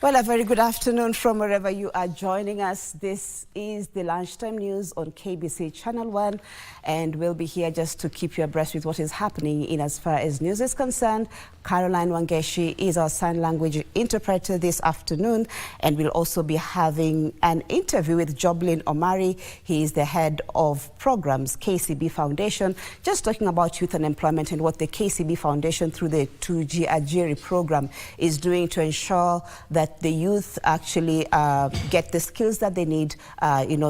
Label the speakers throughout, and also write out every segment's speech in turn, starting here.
Speaker 1: Well, a very good afternoon from wherever you are joining us. This is the Lunchtime News on KBC Channel 1, and we'll be here just to keep you abreast with what is happening in as far as news is concerned. Caroline Wangeshi is our sign language interpreter this afternoon, and we'll also be having an interview with Joblin Omari. He is the head of programs, KCB Foundation, just talking about youth unemployment and what the KCB Foundation through the 2G Ajiri program is doing to ensure that the youth actually get the skills that they need,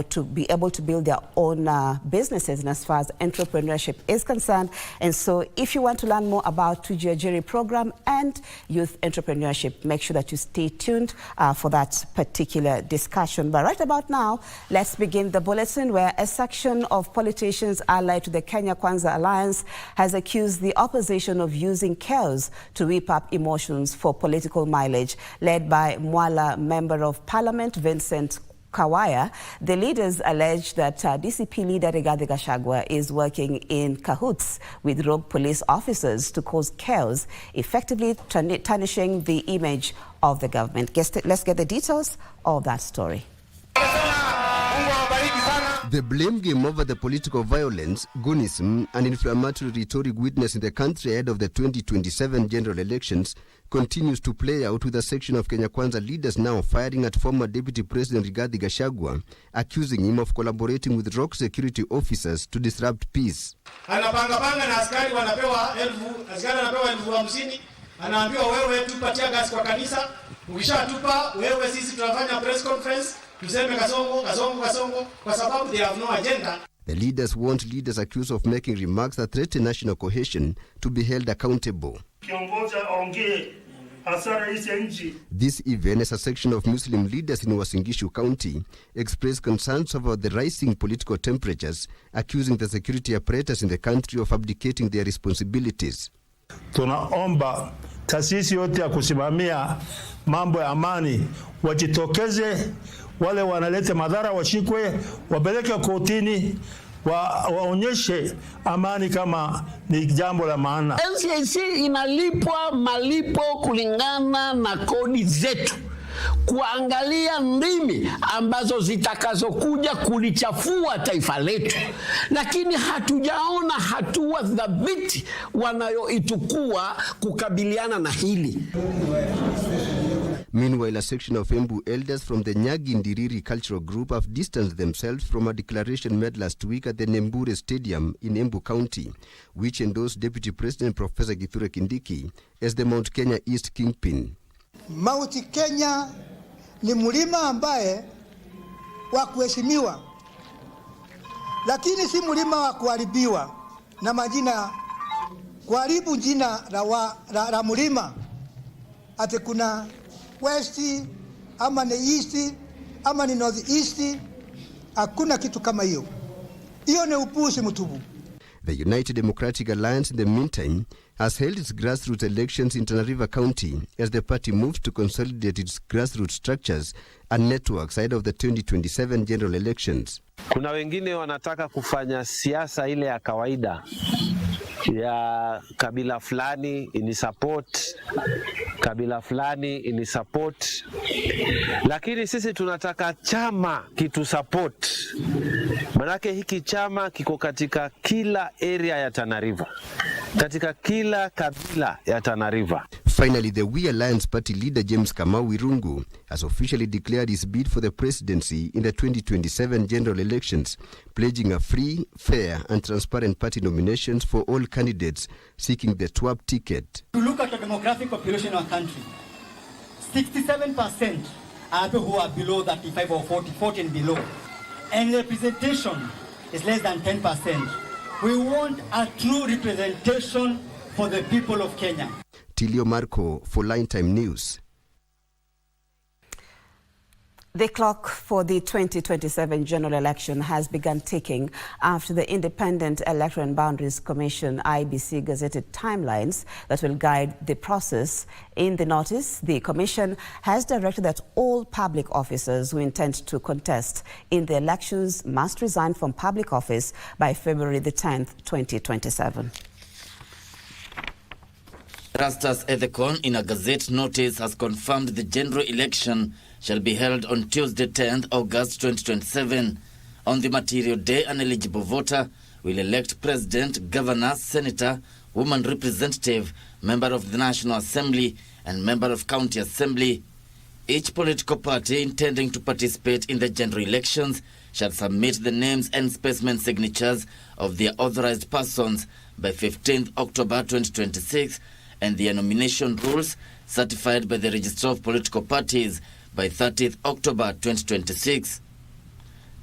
Speaker 1: to be able to build their own businesses, and as far as entrepreneurship is concerned. And so if you want to learn more about 2G Ajiri program and youth entrepreneurship, make sure that you stay tuned for that particular discussion. But right about now, let's begin the bulletin, where a section of politicians allied to the Kenya Kwanza Alliance has accused the opposition of using chaos to whip up emotions for political mileage. Led by Mwala Member of Parliament Vincent Kawaya, the leaders allege that DCP leader Rigathi Gachagua is working in cahoots with rogue police officers to cause chaos, effectively tarnishing the image of the government. Let's get the details of that story.
Speaker 2: The blame game over the political violence, goonism, and inflammatory rhetoric witnessed in the country ahead of the 2027 general elections continues to play out, with a section of Kenya Kwanza leaders now firing at former Deputy President Rigathi Gachagua, accusing him of collaborating with rogue security officers to disrupt peace.
Speaker 3: Anapanga na askari wanapewa elfu hamsini, anaambiwa wewe tupatia gas kwa kanisa, ukishatupa wewe sisi tunafanya press conference, tuseme kasongo kwa sababu they have no agenda.
Speaker 2: The leaders want leaders accused of making remarks that threaten national cohesion to be held accountable. This event, as a section of Muslim leaders in Uasin Gishu County expressed concerns about the rising political temperatures, accusing the security apparatus in the country of abdicating their responsibilities.
Speaker 4: Tunaomba taasisi yote ya kusimamia mambo ya amani wajitokeze, wale wanaleta madhara washikwe, wapeleke kotini, waonyeshe amani kama ni jambo la maana.
Speaker 5: NCIC inalipwa malipo kulingana na kodi zetu, kuangalia ndimi ambazo zitakazokuja kulichafua taifa letu, lakini hatujaona hatua dhabiti wanayoitukua kukabiliana na hili.
Speaker 2: Meanwhile, a section of Embu elders from the Nyagi Ndiriri cultural group have distanced themselves from a declaration made last week at the Nembure Stadium in Embu County, which endorsed Deputy President Professor Kithure Kindiki as the Mount Kenya East Kingpin.
Speaker 6: Mount Kenya ni mlima ambaye wa kuheshimiwa, lakini si mlima wa kuharibiwa na majina, kuharibu jina la mlima. Ate kuna West, ama ni East, ama ni North East, hakuna kitu kama hiyo. Hiyo ni upuzi mtupu.
Speaker 2: The United Democratic Alliance, in the meantime, has held its grassroots elections in Tana River County as the party moves to consolidate its grassroots structures and networks ahead of the 2027 general elections.
Speaker 7: Kuna wengine wanataka kufanya siasa ile ya kawaida ya kabila fulani ini support, kabila fulani ini support, lakini sisi tunataka chama kitu support. Manake hiki chama kiko katika kila area ya Tana River, katika kila kabila ya Tana River.
Speaker 2: Finally, the We Alliance party leader James Kamau Irungu has officially declared his bid for the presidency in the 2027 general elections, pledging a free, fair and transparent party nominations for all candidates seeking the TWAP ticket.
Speaker 8: To look at the demographic population of our country, 67% are people who are below 35 or 40 and below. And representation is less than 10%. We want a true representation for the people of Kenya.
Speaker 2: Tilio Marco for Lunchtime News.
Speaker 1: The clock for the 2027 general election has begun ticking after the Independent Electoral and Boundaries Commission (IBC) gazetted timelines that will guide the process. In the notice, the Commission has directed that all public officers who intend to contest in the elections must resign from public office by February the 10th, 2027.
Speaker 9: Rastas Ethekon, in a Gazette notice, has confirmed the general election shall be held on Tuesday, 10th August 2027. On the material day, an eligible voter will elect President, Governor, Senator, Woman Representative, Member of the National Assembly, and Member of County Assembly. Each political party intending to participate in the general elections shall submit the names and specimen signatures of their authorized persons by 15th October 2026 and their nomination rules certified by the Registrar of Political Parties by 30th October 2026.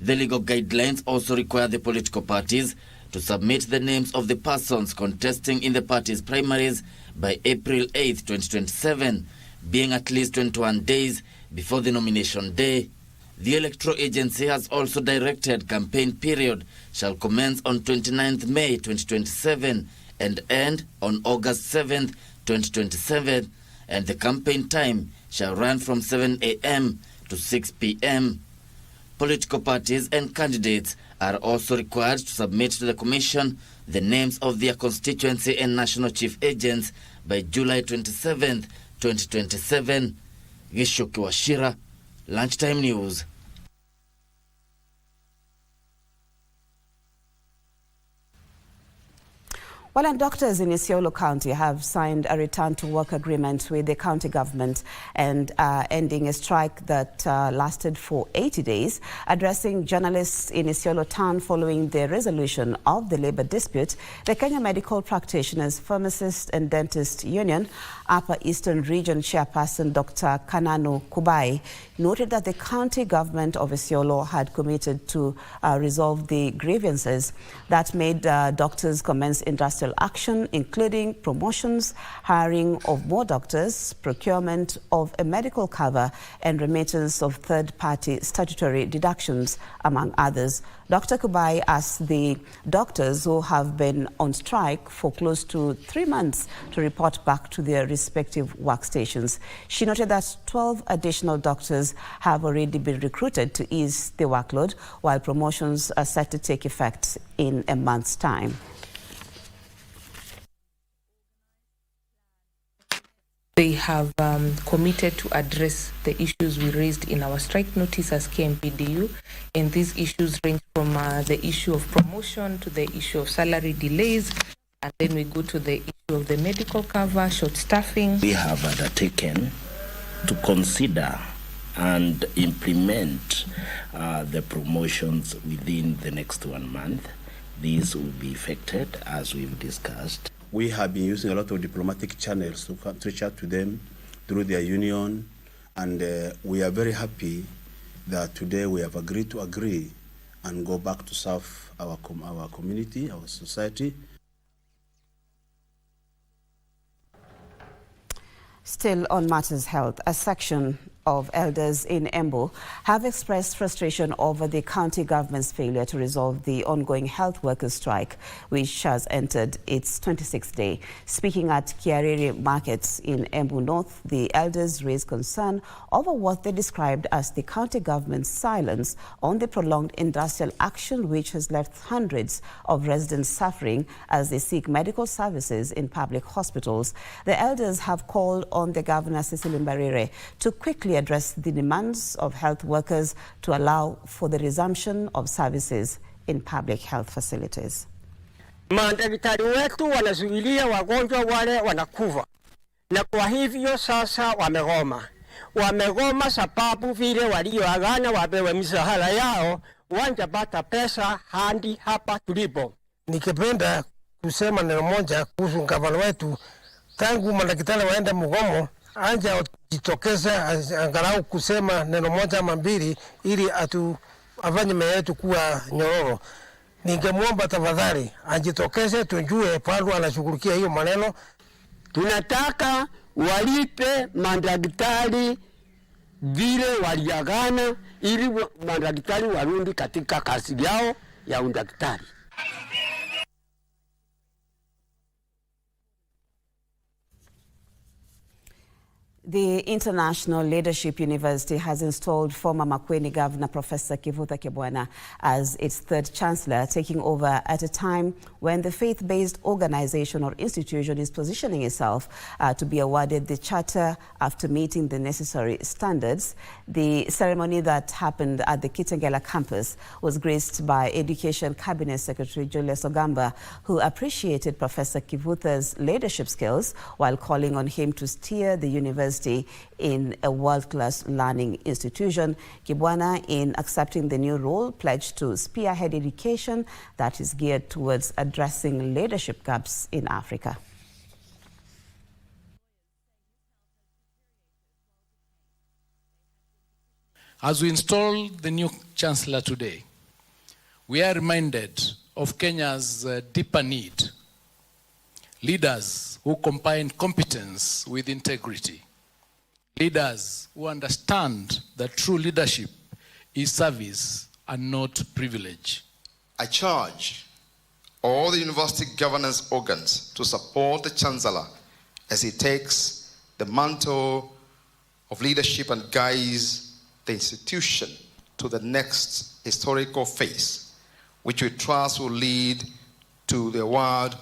Speaker 9: The legal guidelines also require the political parties to submit the names of the persons contesting in the party's primaries by April 8, 2027, being at least 21 days before the nomination day. The Electoral Agency has also directed campaign period shall commence on 29th May 2027 and end on August 7th, 2027, and the campaign time shall run from 7 a.m. to 6 p.m. Political parties and candidates are also required to submit to the Commission the names of their constituency and national chief agents by July 27th, 2027. Gishoki Washira, Lunchtime News.
Speaker 1: Well, and doctors in Isiolo County have signed a return-to-work agreement with the county government and ending a strike that lasted for 80 days. Addressing journalists in Isiolo town following the resolution of the labor dispute, the Kenya Medical Practitioners, Pharmacists and Dentists Union, Upper Eastern Region Chairperson Dr. Kananu Kubai, noted that the county government of Isiolo had committed to resolve the grievances that made doctors commence industrial action, including promotions, hiring of more doctors, procurement of a medical cover, and remittance of third-party statutory deductions, among others. Dr. Kubai asked the doctors who have been on strike for close to 3 months to report back to their respective workstations. She noted that 12 additional doctors have already been recruited to ease the workload, while promotions are set to take effect in a month's time.
Speaker 10: They have committed to address the issues we raised in our strike notice as KMPDU, and these issues range from the issue of promotion to the issue of salary delays, and then we go to the issue of the medical cover, short staffing.
Speaker 11: We have undertaken to consider and implement the promotions within the next 1 month. These will be effected as we've discussed.
Speaker 12: We have been using a lot of diplomatic channels to reach out to them through their union, and we are very happy that today we have agreed to agree and go back to serve our community, our society.
Speaker 1: Still on matters health, a section of elders in Yambo have expressed frustration over the county government's failure to resolve the ongoing health workers' strike, which has entered its 26th day. Speaking at Kiariri markets in Yambo North, the elders raised concern over what they described as the county government's silence on the prolonged industrial action, which has left hundreds of residents suffering as they seek medical services in public hospitals. The elders have called on the Governor, Cecily Mbarire, to quickly address the demands of health workers to allow for the resumption of services in public health facilities.
Speaker 13: Madaktari wetu wanazuilia wagonjwa wale wanakufa, na kwa hivyo sasa wamegoma sababu vile walioagana wapewe mishahara yao wanjapata pesa hadi hapa tulipo.
Speaker 14: Nikipenda kusema neno moja kuhusu gavana wetu. Tangu madaktari waende mgomo, anja jitokeze angalau kusema neno moja ama mbili ili afanye mea yetu kuwa nyororo. Ningemwomba tafadhali ajitokeze tujue pale anashughulikia hiyo maneno.
Speaker 5: Tunataka walipe madaktari vile waliagana ili madaktari warudi katika kazi yao ya udaktari.
Speaker 1: The International Leadership University has installed former Makueni Governor Professor Kivutha Kibwana as its third chancellor, taking over at a time when the faith-based organization or institution is positioning itself to be awarded the charter after meeting the necessary standards. The ceremony that happened at the Kitengela campus was graced by Education Cabinet Secretary Julius Ogamba, who appreciated Professor Kivutha's leadership skills while calling on him to steer the university in a world-class learning institution. Kibwana, in accepting the new role, pledged to spearhead education that is geared towards addressing leadership gaps in Africa.
Speaker 15: As we install the new Chancellor today, we are reminded of Kenya's deeper need. Leaders who combine competence with integrity. Leaders who understand that true leadership is service and not privilege.
Speaker 16: I charge all the university governance organs to support the Chancellor as he takes the mantle of leadership and guides the institution to the next historical phase, which we trust will lead to the award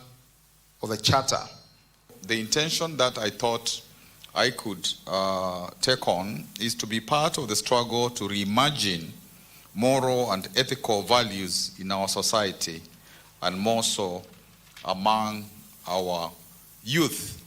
Speaker 16: of the charter.
Speaker 17: The intention that I thought I could take on is to be part of the struggle to reimagine moral and ethical values in our society, and more so among our youth.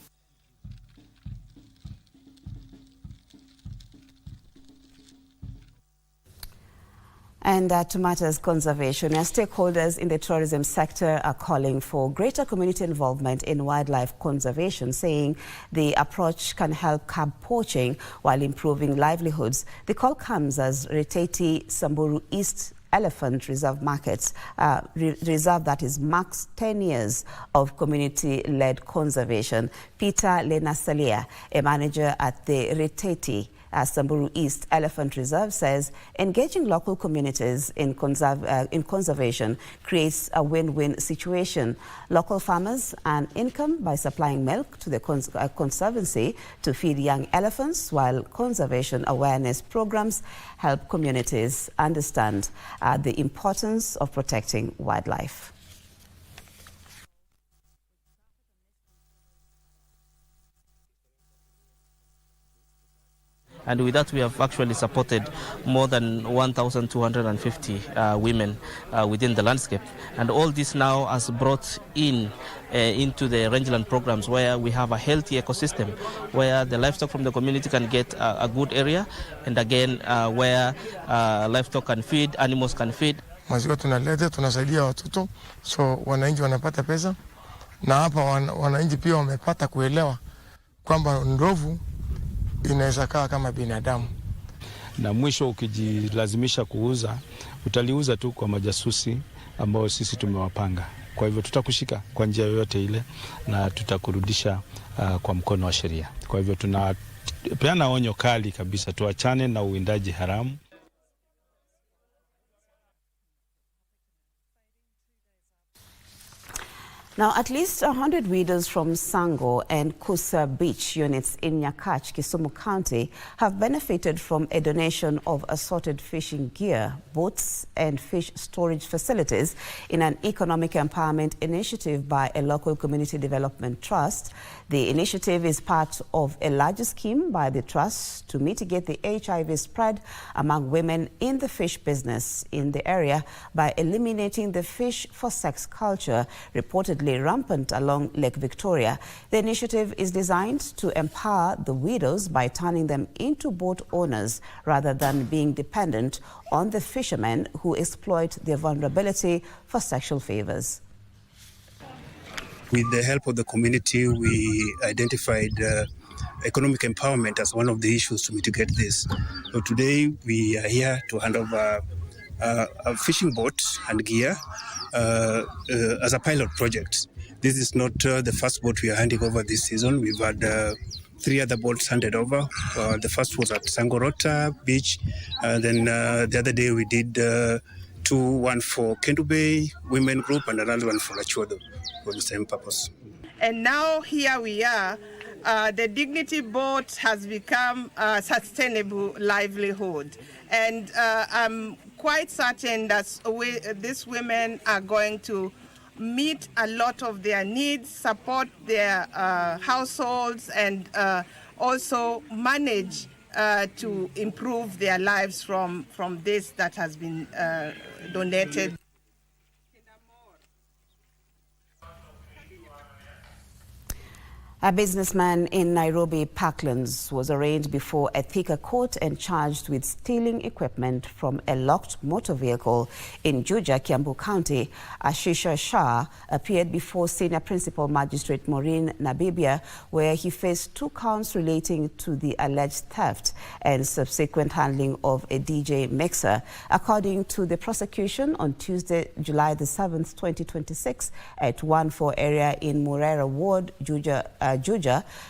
Speaker 1: And to matters conservation, as stakeholders in the tourism sector are calling for greater community involvement in wildlife conservation, saying the approach can help curb poaching while improving livelihoods. The call comes as Reteti Samburu East Elephant Reserve reserve that is marks 10 years of community-led conservation. Peter Lenasalia, a manager at the Reteti Samburu East Elephant Reserve, says engaging local communities in conservation creates a win-win situation. Local farmers earn income by supplying milk to the conservancy to feed young elephants, while conservation awareness programs help communities understand the importance of protecting wildlife.
Speaker 18: And with that, we have actually supported more than 1,250 women within the landscape. And all this now has brought into the rangeland programs, where we have a healthy ecosystem, where the livestock from the community can get a good area, and again, where livestock can feed, animals can feed.
Speaker 14: Maziwa tunaleta, tunasaidia watoto, so wananchi wanapata pesa, na hapa wananchi pia wamepata kuelewa kwamba ndovu inaweza kaa kama binadamu.
Speaker 19: Na mwisho ukijilazimisha kuuza, utaliuza tu kwa majasusi ambao sisi tumewapanga. Kwa hivyo tutakushika kwa njia yoyote ile na tutakurudisha kwa mkono wa sheria. Kwa hivyo tunapeana onyo kali kabisa, tuachane na uwindaji haramu.
Speaker 1: Now, at least 100 widows from Sango and Kusa Beach units in Nyakach, Kisumu County, have benefited from a donation of assorted fishing gear, boats, and fish storage facilities in an economic empowerment initiative by a local community development trust. The initiative is part of a larger scheme by the trust to mitigate the HIV spread among women in the fish business in the area by eliminating the fish for sex culture reportedly rampant along Lake Victoria. The initiative is designed to empower the widows by turning them into boat owners rather than being dependent on the fishermen who exploit their vulnerability for sexual favors.
Speaker 20: With the help of the community, we identified economic empowerment as one of the issues to mitigate this. So today we are here to hand over a fishing boat and gear as a pilot project. This is not the first boat we are handing over this season. We've had 3 other boats handed over. The first was at Sangorota Beach. Then the other day we did 2, one for Kendu Bay Women Group and another one for Lachodo for the same purpose.
Speaker 21: And now here we are the Dignity Boat has become a sustainable livelihood. And I'm quite certain that these women are going to meet a lot of their needs, support their households, and also manage to improve their lives from this that has been donated.
Speaker 1: A businessman in Nairobi, Parklands, was arraigned before a Thika court and charged with stealing equipment from a locked motor vehicle in Juja, Yambo County. Ashisha Shah appeared before Senior Principal Magistrate Maureen Nabibia, where he faced 2 counts relating to the alleged theft and subsequent handling of a DJ mixer. According to the prosecution, on Tuesday, July the 7th, 2026, at 1-4 area in Murera Ward, Juja,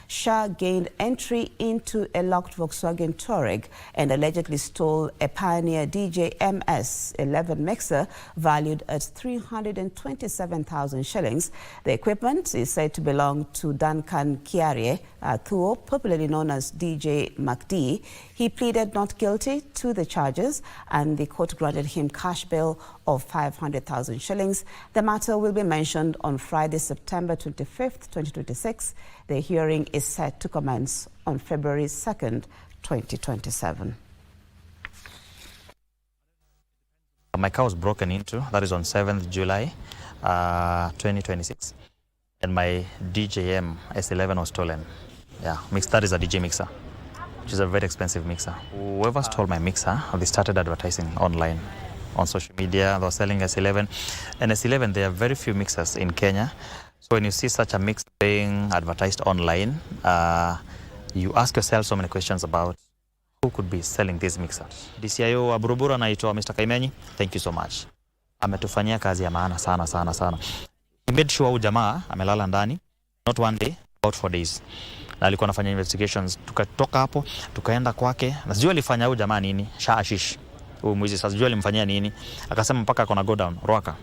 Speaker 1: Shah gained entry into a locked Volkswagen Touareg and allegedly stole a Pioneer DJ MS-11 mixer valued at 327,000 shillings. The equipment is said to belong to Duncan Kiarie Thuo, popularly known as DJ MacD. He pleaded not guilty to the charges, and the court granted him cash bail of 500,000 shillings. The matter will be mentioned on Friday, September 25th, 2026. The hearing is set to commence on February 2nd, 2027.
Speaker 22: My car was broken into, that is on 7th July 2026, and my DJM S11 was stolen. Yeah, that is a DJ mixer, which is a very expensive mixer. Whoever stole my mixer, they started advertising online on social media. They were selling S11, and S11, there are very few mixers in Kenya. So when you see such a mix being advertised online, you ask yourself so many questions about who could be selling this mixer. DCIO wa Buruburu anaitwa Mr. Kaimenyi, thank you so much. Ametufanyia kazi ya maana sana sana sana. He made sure jamaa amelala ndani, not one day, about 4 days. Na alikuwa anafanya investigations. Tukatoka hapo, tukaenda kwake. Na sijui alifanya huyu jamaa nini, Ashish. Huyu mwizi sijui alimfanyia nini. Akasema mpaka akona go down, Ruaka.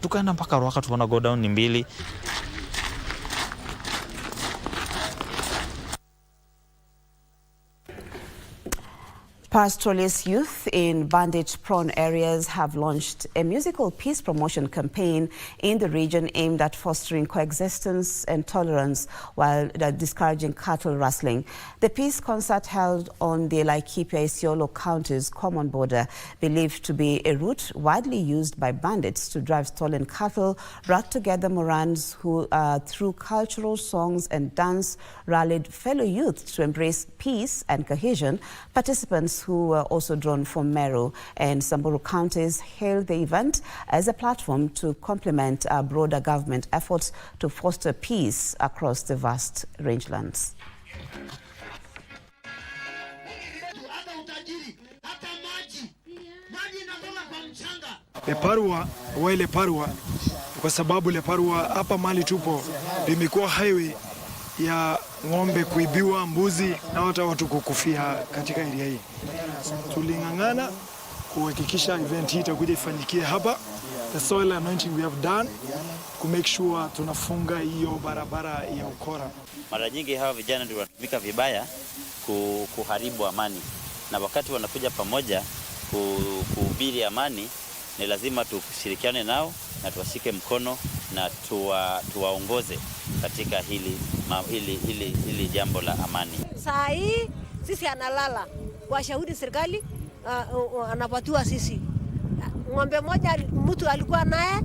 Speaker 22: Tukaenda mpaka Ruaka, tukaona go down ni 2.
Speaker 1: Pastoralist youth in bandit-prone areas have launched a musical peace promotion campaign in the region aimed at fostering coexistence and tolerance while discouraging cattle rustling. The peace concert held on the Laikipia-Isiolo county's common border, believed to be a route widely used by bandits to drive stolen cattle, brought together Morans who, through cultural songs and dance, rallied fellow youth to embrace peace and cohesion. Participants who were also drawn from Meru and Samburu counties hailed the event as a platform to complement broader government efforts to foster peace across the vast rangelands.
Speaker 23: Leparua wa Leparua kwa sababu Leparua hapa mali tupo limekuwa highway ya ng'ombe kuibiwa, mbuzi na hata watu kukufia katika area hii. Tuling'ang'ana kuhakikisha event hii itakuja ifanyikie hapa. The soil anointing we have done to make sure tunafunga hiyo barabara ya ukora.
Speaker 24: Mara nyingi hawa vijana ndio wanatumika vibaya kuharibu amani, na wakati wanakuja pamoja kuhubiri amani, ni lazima tushirikiane nao na tuwashike mkono na tuwaongoze katika hili jambo la amani.
Speaker 25: Saa hii sisi analala kwa shauri serikali anapatiwa sisi. Ng'ombe moja mtu alikuwa naye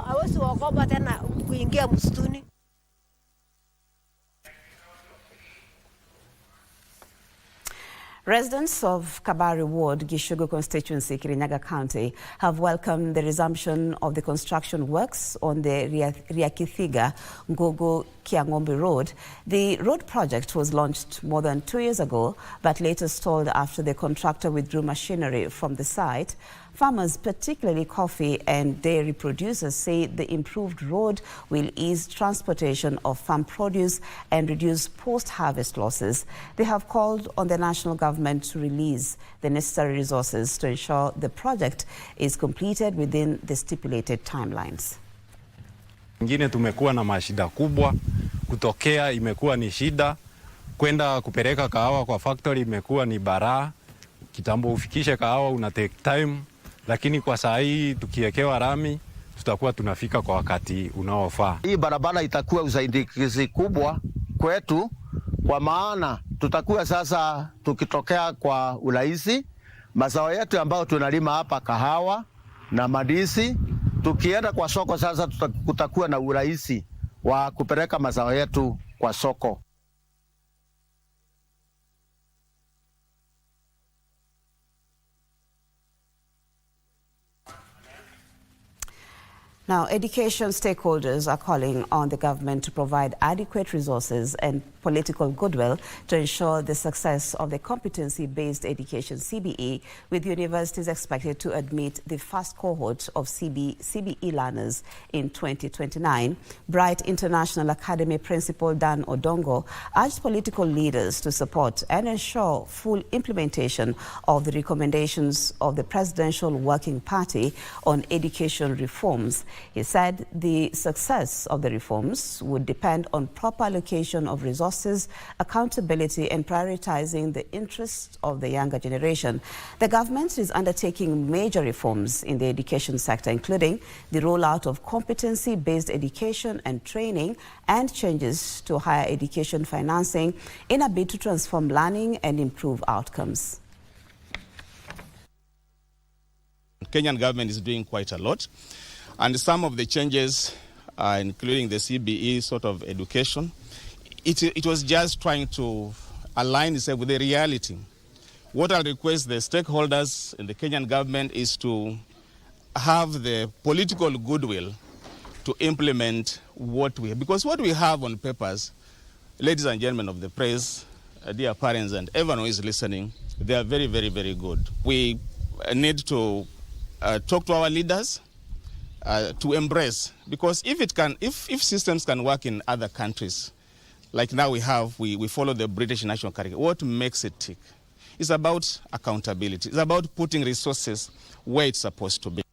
Speaker 25: hawezi kuogopa tena kuingia msituni.
Speaker 1: Residents of Kabari Ward, Gishugu constituency, Kirinyaga County, have welcomed the resumption of the construction works on the Riakithiga-Ngogo-Kiang'ombe Road. The road project was launched more than 2 years ago, but later stalled after the contractor withdrew machinery from the site. Farmers, particularly coffee and dairy producers, say the improved road will ease transportation of farm produce and reduce post-harvest losses. They have called on the national government to release the necessary resources to ensure the project is completed within the stipulated timelines.
Speaker 26: Ingine tumekuwa na mashida kubwa
Speaker 3: kutokea imekuwa ni shida, kwenda kupeleka kahawa kwa factory imekuwa ni baraa. Kitambo ufikishe kahawa una take time, lakini kwa saa hii tukiekewa rami tutakuwa tunafika kwa wakati unaofaa.
Speaker 4: Hii barabara itakuwa usaidizi kubwa kwetu, kwa maana tutakuwa sasa tukitokea kwa urahisi mazao yetu ambayo tunalima hapa, kahawa na madisi, tukienda kwa soko sasa kutakuwa na urahisi wa kupeleka mazao yetu kwa soko.
Speaker 1: Now, education stakeholders are calling on the government to provide adequate resources and political goodwill to ensure the success of the competency-based education CBE, with universities expected to admit the first cohort of CBE learners in 2029. Bright International Academy Principal Dan Odongo urged political leaders to support and ensure full implementation of the recommendations of the Presidential Working Party on education reforms. He said the success of the reforms would depend on proper allocation of resources, accountability, and prioritizing the interests of the younger generation. The government is undertaking major reforms in the education sector, including the rollout of competency-based education and training and changes to higher education financing in a bid to transform learning and improve outcomes.
Speaker 6: The Kenyan government is doing quite a lot. And some of the changes, including the CBE sort of education, it was just trying to align itself with the reality. What I request the stakeholders in the Kenyan government is to have the political goodwill to implement what we have. Because what we have on papers, ladies and gentlemen of the press, dear parents and everyone who is listening, they are very, very, very good. We need to talk to our leaders, to embrace, because if systems can work in other countries, like now we follow the British national curriculum, what makes it tick? It's about accountability. It's about putting resources where it's supposed to be.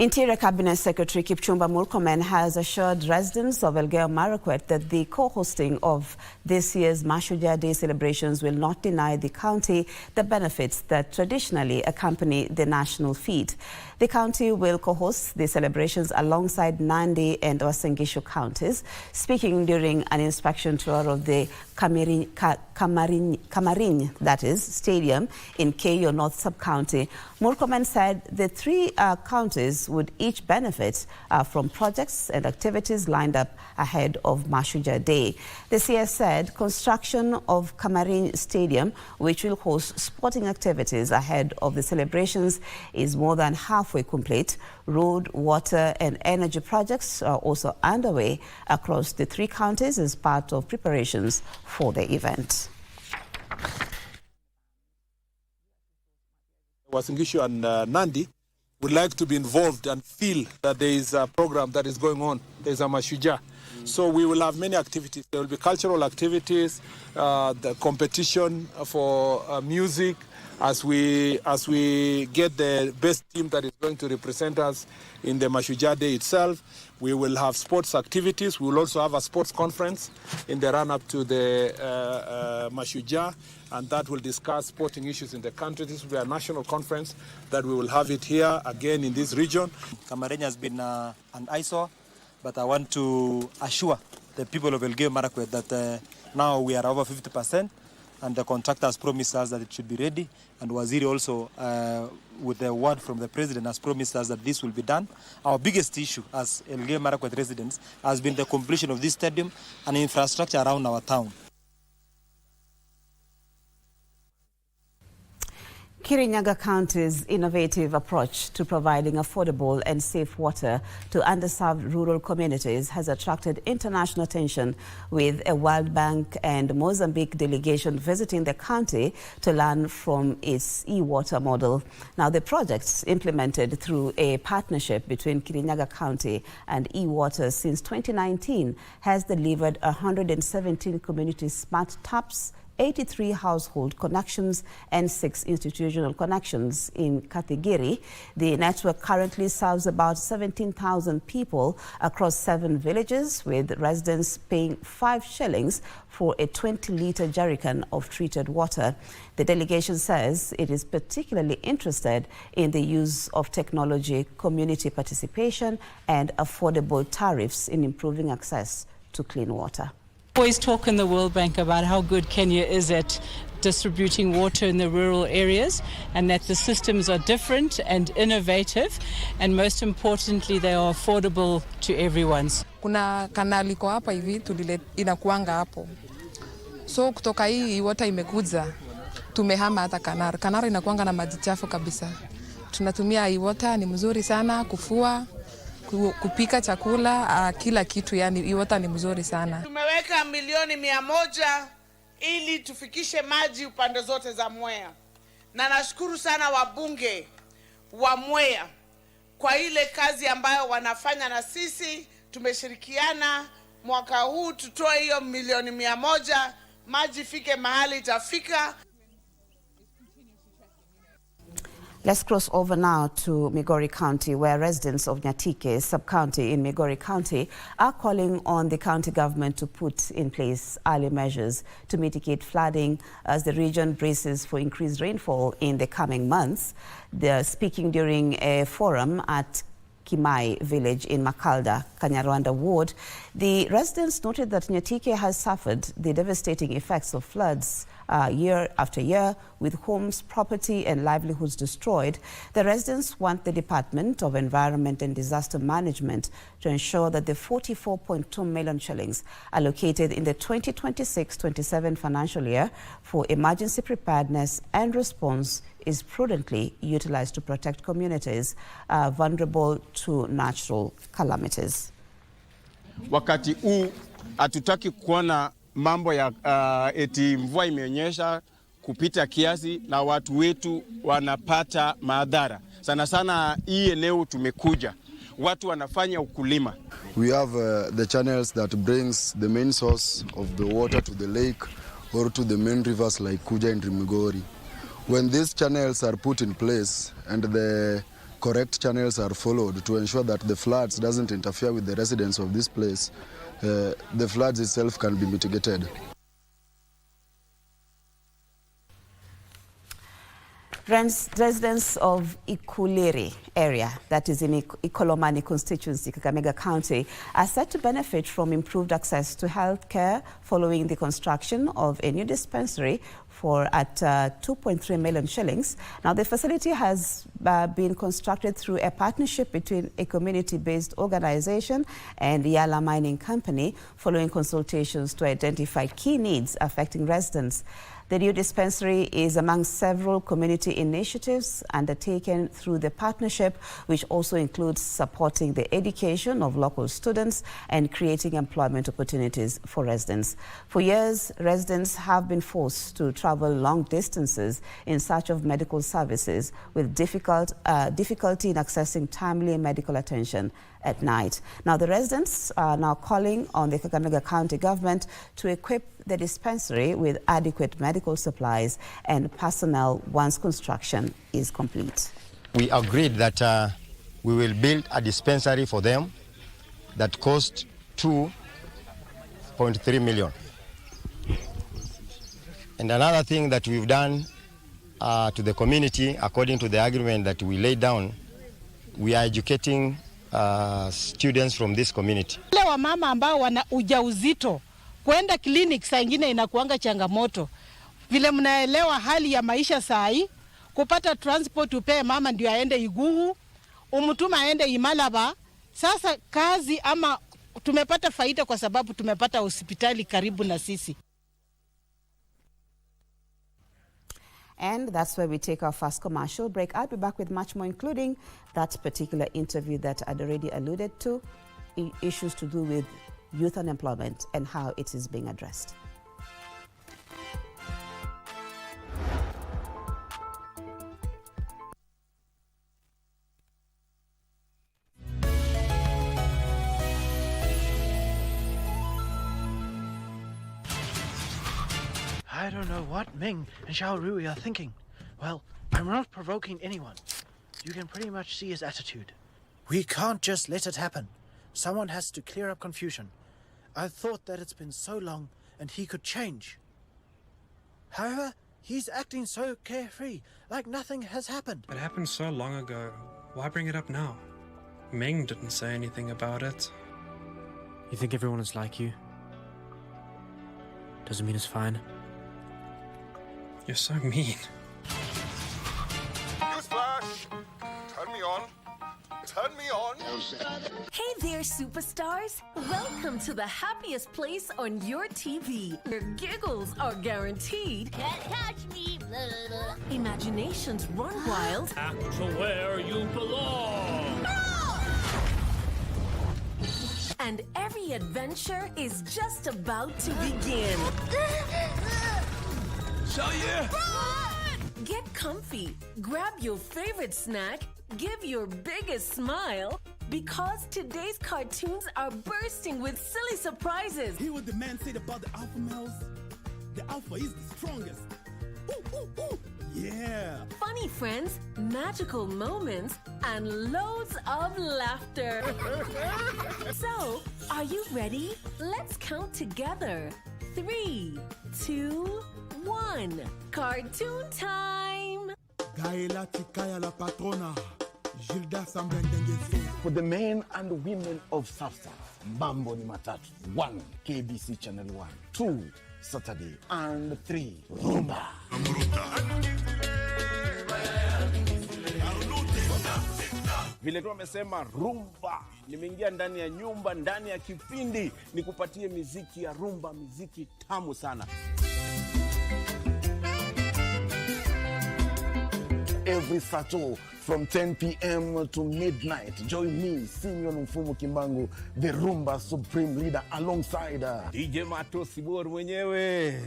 Speaker 1: Interior Cabinet Secretary Kipchumba Murkomen has assured residents of Elgeyo Marakwet that the co-hosting of this year's Mashujaa Day celebrations will not deny the county the benefits that traditionally accompany the national feat. The county will co-host the celebrations alongside Nandi and Uasin counties. Speaking during an inspection tour of the Kamarin, that is, stadium in Keyo North Sub-County, Murkomen said the three counties would each benefit from projects and activities lined up ahead of Mashujaa Day. The CS said construction of Kamarin Stadium, which will host sporting activities ahead of the celebrations, is more than halfway complete. Road, water and energy projects are also underway across the three counties as part of preparations for the event.
Speaker 7: Uasin and Nandi would like to be involved and feel that there is a program that is going on. There is a Mashujaa. So we will have many activities. There will be cultural activities, the competition for music, as we get the best team that is going to represent us in the Mashujaa Day itself. We will have sports activities. We will also have a sports conference in the run-up to the Mashujaa, and that will discuss sporting issues in the country. This will be a national conference that we will have it here again in this region.
Speaker 8: Kamarin has been an eyesore, but I want to assure the people of Elgeyo Marakwet that now we are over 50%, and the contractor has promised us that it should be ready. And Waziri also, with the word from the President, has promised us that this will be done. Our biggest issue as Elgeyo Marakwet residents has been the completion of this stadium and infrastructure around our town.
Speaker 1: Kirinyaga County's innovative approach to providing affordable and safe water to underserved rural communities has attracted international attention, with a World Bank and Mozambique delegation visiting the county to learn from its e-water model. Now, the projects, implemented through a partnership between Kirinyaga County and e-water since 2019, has delivered 117 community smart taps 83 household connections and 6 institutional connections in Kathigiri. The network currently serves about 17,000 people across 7 villages, with residents paying 5 shillings for a 20-litre jerrycan of treated water. The delegation says it is particularly interested in the use of technology, community participation, and affordable tariffs in improving access to clean water.
Speaker 2: Always talk in the World Bank about how good Kenya is at distributing water in the rural areas, and that the systems are different and innovative, and most importantly they are affordable to everyone.
Speaker 9: Kuna kanali iko hapa hivi inakuanga hapo. So kutoka hii water imekuja, tumehama hata kanara. Kanara inakuanga na maji chafu kabisa. Tunatumia hii water, ni mzuri sana kufua, kupika chakula, kila kitu, yani hii water ni mzuri sana.
Speaker 10: Tumeweka milioni 100 ili tufikishe maji upande zote za Mwea. Na nashukuru sana wabunge wa Mwea kwa ile kazi ambayo wanafanya na sisi. Tumeshirikiana mwaka huu tutoe hiyo milioni 100, maji fike mahali itafika.
Speaker 1: Let's cross over now to Migori County, where residents of Nyatike sub-county in Migori County are calling on the county government to put in place early measures to mitigate flooding as the region braces for increased rainfall in the coming months. They're speaking during a forum at Kimai village in Makalda, Kanyarwanda ward. The residents noted that Nyatike has suffered the devastating effects of floods year after year, with homes, property and livelihoods destroyed. The residents want the Department of Environment and Disaster Management to ensure that the 44.2 million shillings allocated in the 2026-27 financial year for emergency preparedness and response is prudently utilized to protect communities vulnerable to natural calamities.
Speaker 11: Wakati huu hatutaki kuona mambo ya eti mvua imeonyesha kupita kiasi na watu wetu wanapata madhara. Sana sana hii eneo tumekuja, watu wanafanya ukulima.
Speaker 12: We have the channels that brings the main source of the water to the lake or to the main rivers like Kuja and Migori. When these channels are put in place and the correct channels are followed to ensure that the floods doesn't interfere with the residents of this place, the floods itself can be mitigated.
Speaker 1: Residents of Ikuliri area, that is in Ikolomani constituency, Kakamega County, are set to benefit from improved access to health care following the construction of a new dispensary at 2.3 million shillings. Now, the facility has been constructed through a partnership between a community-based organization and Yala Mining Company, following consultations to identify key needs affecting residents. The new dispensary is among several community initiatives undertaken through the partnership, which also includes supporting the education of local students and creating employment opportunities for residents. For years, residents have been forced to travel long distances in search of medical services, with difficulty in accessing timely medical attention at night. Now, the residents are now calling on the Kakamega County government to equip the dispensary with adequate medical supplies and personnel once construction is complete.
Speaker 26: We agreed that we will build a dispensary for them that cost 2.3 million. And another thing that we've done to the community, according to the agreement that we laid down, we are educating students from this community.
Speaker 27: Wale wamama ambao wana ujauzito kwenda clinic saa ingine inakuanga changamoto. Vile mnaelewa hali ya maisha saa hii, kupata transport upe mama ndio aende Iguhu, umtuma aende Imalaba. Sasa kazi ama tumepata faida kwa sababu tumepata hospitali karibu na sisi.
Speaker 1: And that's where we take our first commercial break. I'll be back with much more, including that particular interview that I'd already alluded to, issues to do with youth unemployment and how it is being addressed.
Speaker 28: I
Speaker 5: don't know what Ming and Xiao Rui are thinking. Well, I'm not provoking anyone. You can pretty much see his attitude. We can't just let it happen. Someone has to clear up confusion. I thought that it's been so long and he could change. However, he's acting so carefree, like nothing has happened.
Speaker 13: It happened so long ago. Why bring it up now? Ming didn't say anything about it.
Speaker 5: You think everyone is like you? Doesn't mean it's fine.
Speaker 13: You're so mean.
Speaker 14: Newsflash! Turn me on. Turn me on.
Speaker 15: Hey there, superstars. Welcome to the happiest place on your TV. Your giggles are guaranteed.
Speaker 16: Can't touch me.
Speaker 15: Imaginations run wild.
Speaker 16: Back to where you belong.
Speaker 15: And every adventure is just about to begin. Get comfy, grab your favorite snack, give your biggest smile, because today's cartoons are bursting with silly surprises.
Speaker 17: Hear what the man said about the alpha males? The alpha is the strongest. Ooh, ooh, ooh. Yeah.
Speaker 15: Funny friends, magical moments, and loads of laughter. So, are you ready? Let's count together. 3, 2, 1. Cartoon time!
Speaker 17: Gaela Tikaya la patrona. Gilda
Speaker 18: For the men and women of substance, Mambo ni matatu. 1. KBC Channel 1. 2. Saturday. And 3. Rumba.
Speaker 11: Vile tu amesema rumba, nimeingia ndani ya nyumba, ndani ya kipindi, nikupatie miziki ya rumba, miziki tamu sana.
Speaker 18: Every Saturday from 10 p.m. to midnight, join me, Simeon Mfumu Kimbangu, the Rumba Supreme Leader, alongside
Speaker 11: DJ Mato Sibor mwenyewe.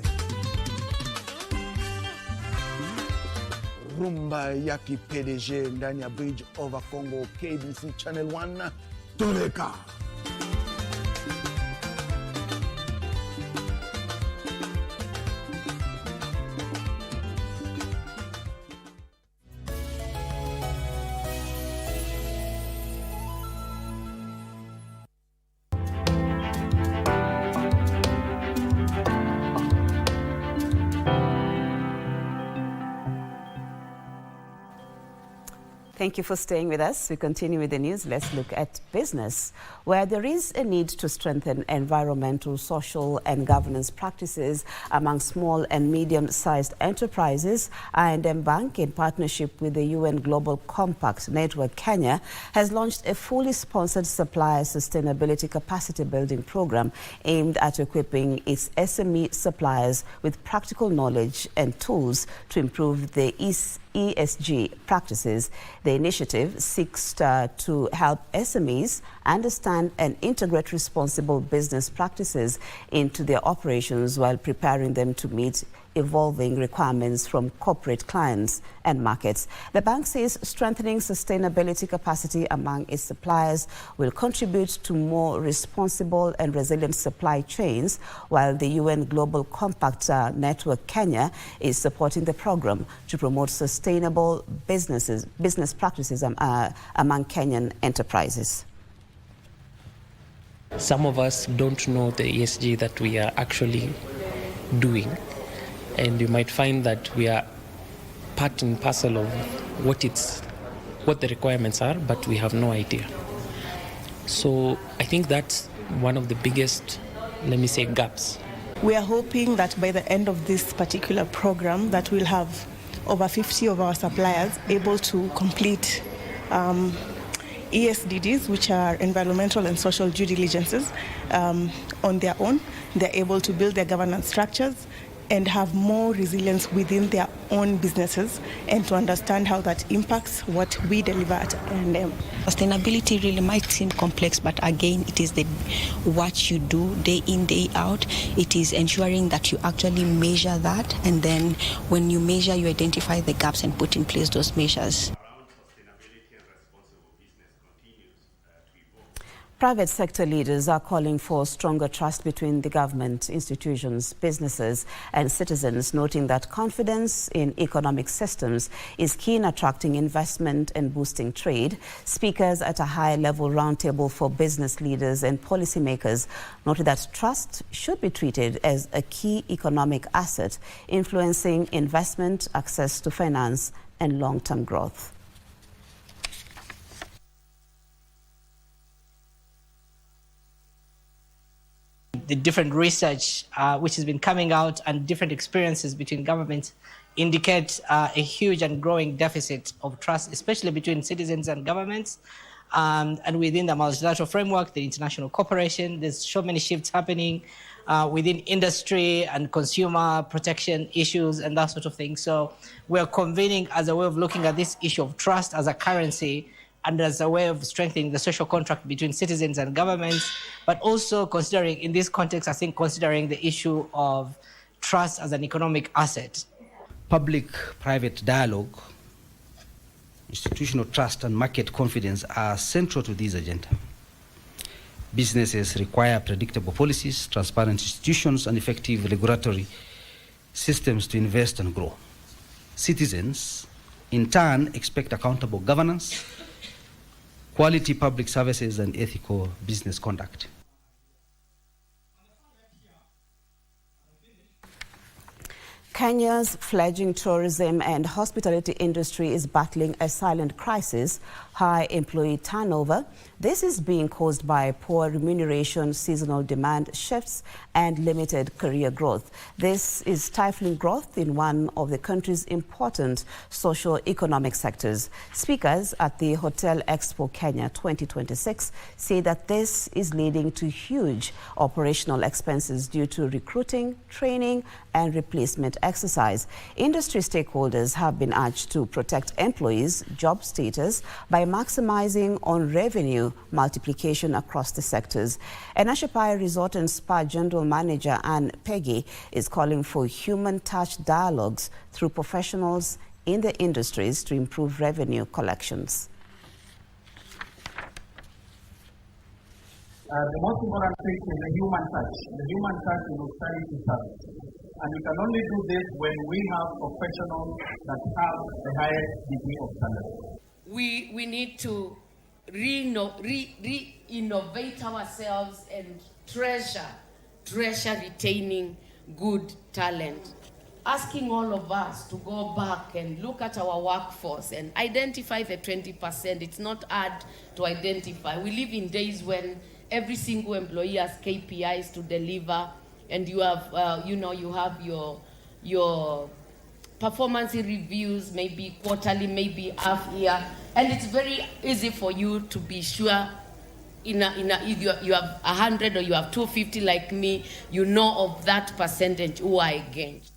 Speaker 18: Rumba ya PDG ndani ya Bridge over Congo, KBC Channel 1, Toleka.
Speaker 1: Thank you for staying with us. We continue with the news. Let's look at business, where there is a need to strengthen environmental, social and governance practices among small and medium-sized enterprises. I&M Bank, in partnership with the UN Global Compact Network Kenya, has launched a fully sponsored supplier sustainability capacity building program aimed at equipping its SME suppliers with practical knowledge and tools to improve the ESG practices. The initiative seeks to help SMEs understand and integrate responsible business practices into their operations while preparing them to meet evolving requirements from corporate clients and markets. The bank says strengthening sustainability capacity among its suppliers will contribute to more responsible and resilient supply chains, while the UN Global Compact Network Kenya is supporting the program to promote sustainable business practices among Kenyan enterprises.
Speaker 28: Some of us don't know the ESG that we are actually doing. And you might find that we are part and parcel of what the requirements are, but we have no idea. So I think that's one of the biggest, let me say, gaps.
Speaker 29: We are hoping that by the end of this particular program that we'll have over 50 of our suppliers able to complete ESDDs, which are environmental and social due diligences, on their own. They're able to build their governance structures and have more resilience within their own businesses, and to understand how that impacts what we deliver at I&M.
Speaker 30: Sustainability really might seem complex, but again, it is what you do day in, day out. It is ensuring that you actually measure that, and then when you measure, you identify the gaps and put in place those measures.
Speaker 1: Private sector leaders are calling for stronger trust between the government, institutions, businesses and citizens, noting that confidence in economic systems is key in attracting investment and boosting trade. Speakers at a high-level roundtable for business leaders and policymakers noted that trust should be treated as a key economic asset, influencing investment, access to finance and long-term growth.
Speaker 3: The different research which has been coming out and different experiences between governments indicate a huge and growing deficit of trust, especially between citizens and governments. And within the multilateral framework, the international cooperation, there's so many shifts happening within industry and consumer protection issues and that sort of thing. So we're convening as a way of looking at this issue of trust as a currency and as a way of strengthening the social contract between citizens and governments, but also considering, in this context, I think considering the issue of trust as an economic asset.
Speaker 4: Public-private dialogue, institutional trust and market confidence are central to this agenda. Businesses require predictable policies, transparent institutions and effective regulatory systems to invest and grow. Citizens, in turn, expect accountable governance, quality public services and ethical business conduct.
Speaker 1: Kenya's fledgling tourism and hospitality industry is battling a silent crisis, high employee turnover. This is being caused by poor remuneration, seasonal demand shifts, and limited career growth. This is stifling growth in one of the country's important socio-economic sectors. Speakers at the Hotel Expo Kenya 2026 say that this is leading to huge operational expenses due to recruiting, training, and replacement exercise. Industry stakeholders have been urged to protect employees' job status by maximizing on revenue multiplication across the sectors. Anashapai Resort and Spa General Manager Ann Peggy is calling for human touch dialogues through professionals in the industries to improve revenue collections.
Speaker 6: The most important thing is the human touch in hospitality service. And we can only do this when we have professionals that have the highest degree of standard.
Speaker 19: We need to re-innovate ourselves and treasure retaining good talent. Asking all of us to go back and look at our workforce and identify the 20%. It's not hard to identify. We live in days when every single employee has KPIs to deliver, and you have, you have your performance reviews, maybe quarterly, maybe half year, and it's very easy for you to be sure. If you have 100 or you have 250 like me, you know of that percentage who are against.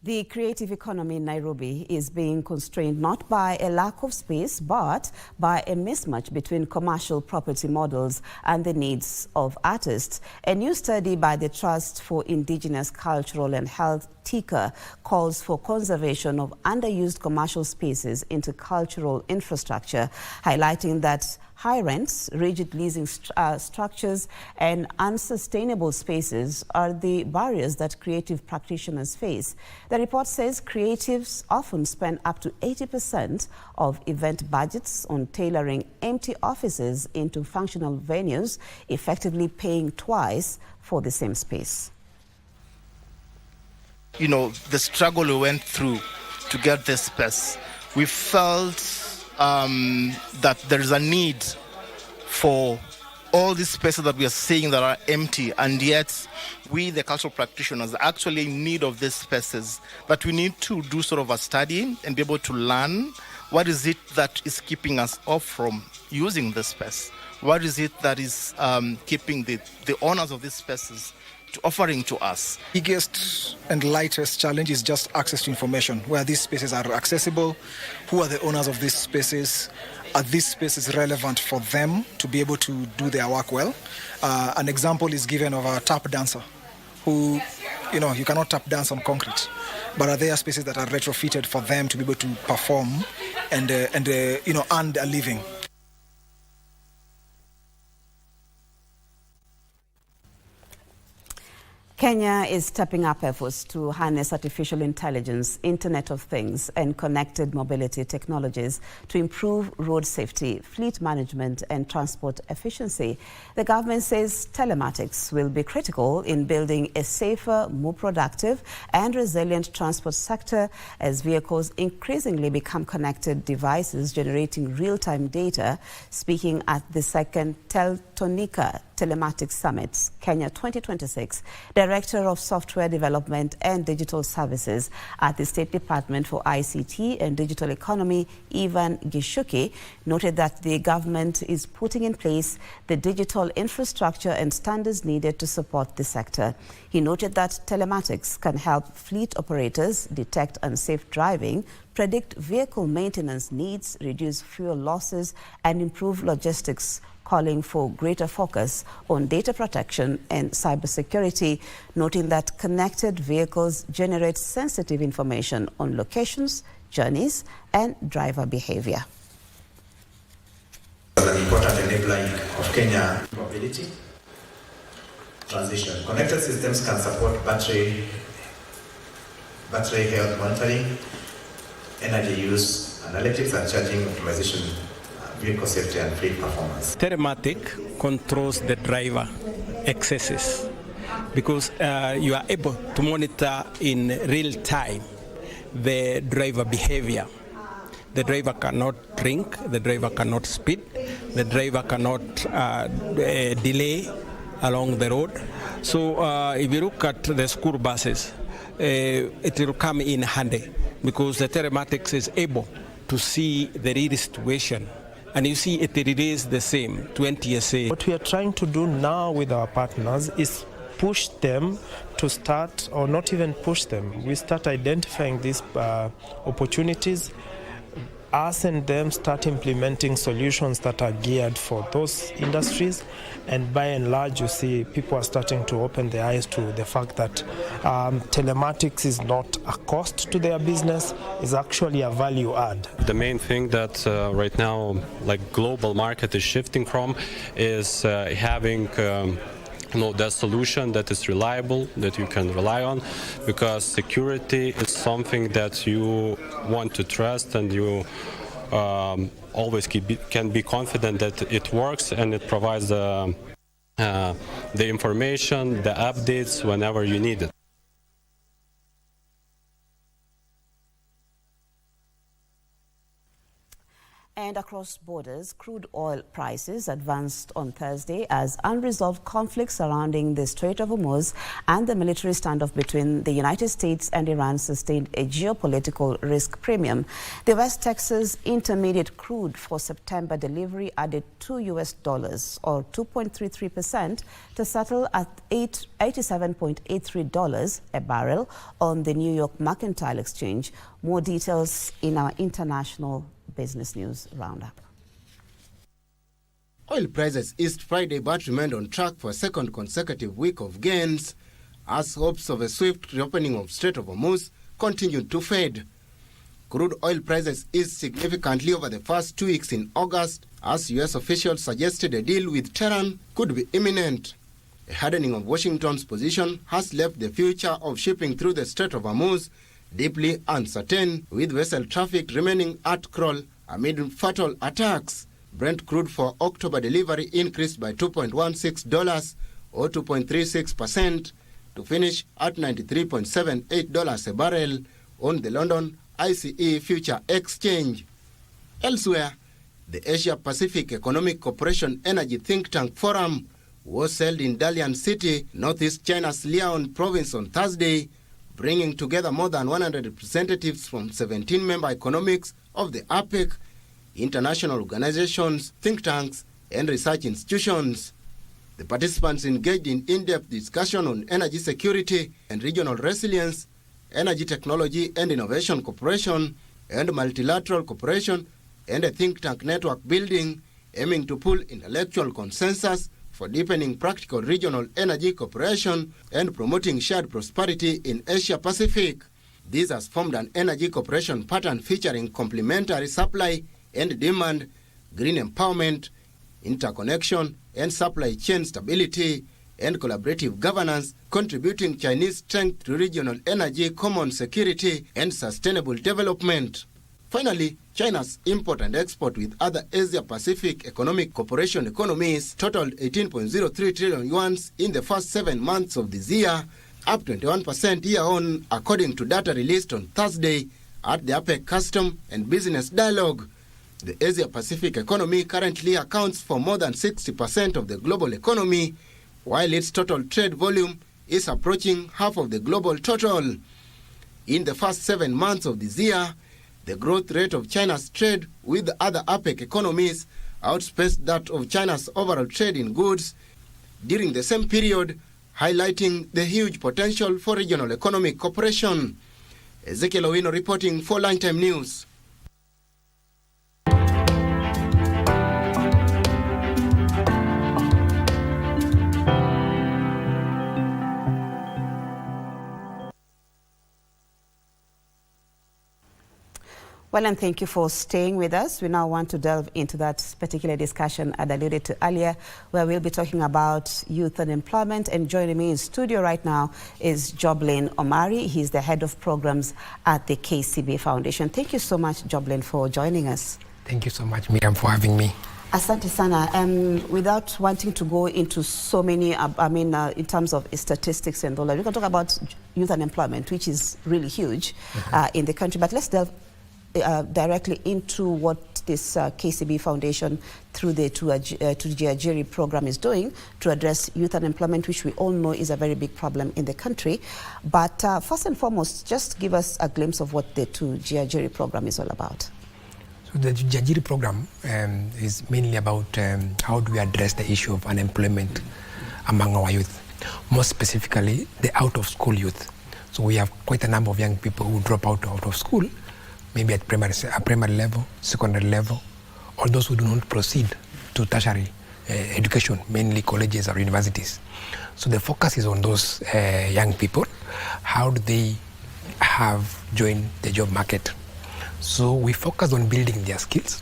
Speaker 1: The creative economy in Nairobi is being constrained not by a lack of space, but by a mismatch between commercial property models and the needs of artists. A new study by the Trust for Indigenous Cultural and Health, TICA, calls for conservation of underused commercial spaces into cultural infrastructure, highlighting that high rents, rigid leasing structures, and unsustainable spaces are the barriers that creative practitioners face. The report says creatives often spend up to 80% of event budgets on tailoring empty offices into functional venues, effectively paying twice for the same space.
Speaker 20: You know, the struggle we went through to get this space, we felt that there is a need for all these spaces that we are seeing that are empty, and yet we, the cultural practitioners, are actually in need of these spaces. But we need to do sort of a study and be able to learn what is it that is keeping us off from using this space. What is it that is keeping the owners of these spaces offering to us?
Speaker 21: Biggest and lightest challenge is just access to information, where these spaces are accessible, who are the owners of these spaces, are these spaces relevant for them to be able to do their work well. An example is given of a tap dancer who, you cannot tap dance on concrete, but are there spaces that are retrofitted for them to be able to perform and earn a living.
Speaker 1: Kenya is stepping up efforts to harness artificial intelligence, Internet of Things, and connected mobility technologies to improve road safety, fleet management, and transport efficiency. The government says telematics will be critical in building a safer, more productive, and resilient transport sector as vehicles increasingly become connected devices generating real-time data. Speaking at the second Teltonika Telematics Summit, Kenya 2026, Director of Software Development and Digital Services at the State Department for ICT and Digital Economy, Ivan Gishuki, noted that the government is putting in place the digital infrastructure and standards needed to support the sector. He noted that telematics can help fleet operators detect unsafe driving, predict vehicle maintenance needs, reduce fuel losses, and improve logistics, calling for greater focus on data protection and cybersecurity, noting that connected vehicles generate sensitive information on locations, journeys, and driver behavior.
Speaker 2: An important enabler of Kenya mobility transition. Connected systems can support battery health monitoring, energy use, analytics, and charging optimization, vehicle safety and fleet performance.
Speaker 7: Telematic controls the driver excesses because you are able to monitor in real time the driver behavior. The driver cannot drink, the driver cannot speed, the driver cannot delay along the road. So if you look at the school buses, it will come in handy because the telematics is able to see the real situation. And you see it is the same to NTSA.
Speaker 8: What we are trying to do now with our partners is push them to start, or not even push them, we start identifying these opportunities. Us and them start implementing solutions that are geared for those industries, and by and large you see people are starting to open their eyes to the fact that telematics is not a cost to their business, is actually a value add.
Speaker 13: The main thing that right now like global market is shifting from is having the solution that is reliable, that you can rely on, because security is something that you want to trust and you always can be confident that it works and it provides the information, the updates whenever you need it.
Speaker 1: And across borders, crude oil prices advanced on Thursday as unresolved conflicts surrounding the Strait of Hormuz and the military standoff between the United States and Iran sustained a geopolitical risk premium. The West Texas Intermediate crude for September delivery added $2 or 2.33% to settle at $87.83 a barrel on the New York Mercantile Exchange. More details in our international business news roundup.
Speaker 9: Oil prices East Friday but remained on track for a second consecutive week of gains as hopes of a swift reopening of Strait of Hormuz continued to fade. Crude oil prices eased significantly over the first 2 weeks in August as U.S. officials suggested a deal with Tehran could be imminent. A hardening of Washington's position has left the future of shipping through the Strait of Hormuz deeply uncertain, with vessel traffic remaining at crawl amid fatal attacks. Brent crude for October delivery increased by $2.16 or 2.36% to finish at $93.78 a barrel on the London ICE Future Exchange. Elsewhere, the Asia-Pacific Economic Cooperation Energy Think Tank Forum was held in Dalian City, northeast China's Liaoning province on Thursday, bringing together more than 100 representatives from 17 member economies of the APEC, international organizations, think tanks, and research institutions. The participants engaged in in-depth discussion on energy security and regional resilience, energy technology and innovation cooperation, and multilateral cooperation, and a think tank network building aiming to pull intellectual consensus for deepening practical regional energy cooperation and promoting shared prosperity in Asia-Pacific. This has formed an energy cooperation pattern featuring complementary supply and demand, green empowerment, interconnection, and supply chain stability, and collaborative governance, contributing Chinese strength to regional energy, common security, and sustainable development. Finally, China's import and export with other Asia-Pacific Economic Cooperation economies totaled 18.03 trillion yuan in the first 7 months of this year, up 21% year-on, according to data released on Thursday at the APEC Custom and Business Dialogue. The Asia-Pacific economy currently accounts for more than 60% of the global economy, while its total trade volume is approaching half of the global total. In the first 7 months of this year, the growth rate of China's trade with other APEC economies outpaced that of China's overall trade in goods during the same period, highlighting the huge potential for regional economic cooperation. Ezekiel Owino reporting for Lunchtime News.
Speaker 1: Well, and thank you for staying with us. We now want to delve into that particular discussion I alluded to earlier, where we'll be talking about youth unemployment. And joining me in studio right now is Joblin Omari. He's the head of programs at the KCB Foundation. Thank you so much, Joblin, for joining us.
Speaker 5: Thank you so much, Miriam, for having me.
Speaker 1: Asante sana. Without wanting to go into so many, in terms of statistics and all that, we can talk about youth unemployment, which is really huge in the country. But let's delve directly into what this KCB Foundation through the Tujiajiri program is doing to address youth unemployment, which we all know is a very big problem in the country. But first and foremost, just give us a glimpse of what the Tujiajiri program is all about.
Speaker 5: So the Tujiajiri program is mainly about how do we address the issue of unemployment among our youth, more specifically the out-of-school youth. So we have quite a number of young people who drop out of school, maybe at primary level, secondary level, or those who do not proceed to tertiary education, mainly colleges or universities. So the focus is on those young people. How do they have joined the job market? So we focus on building their skills,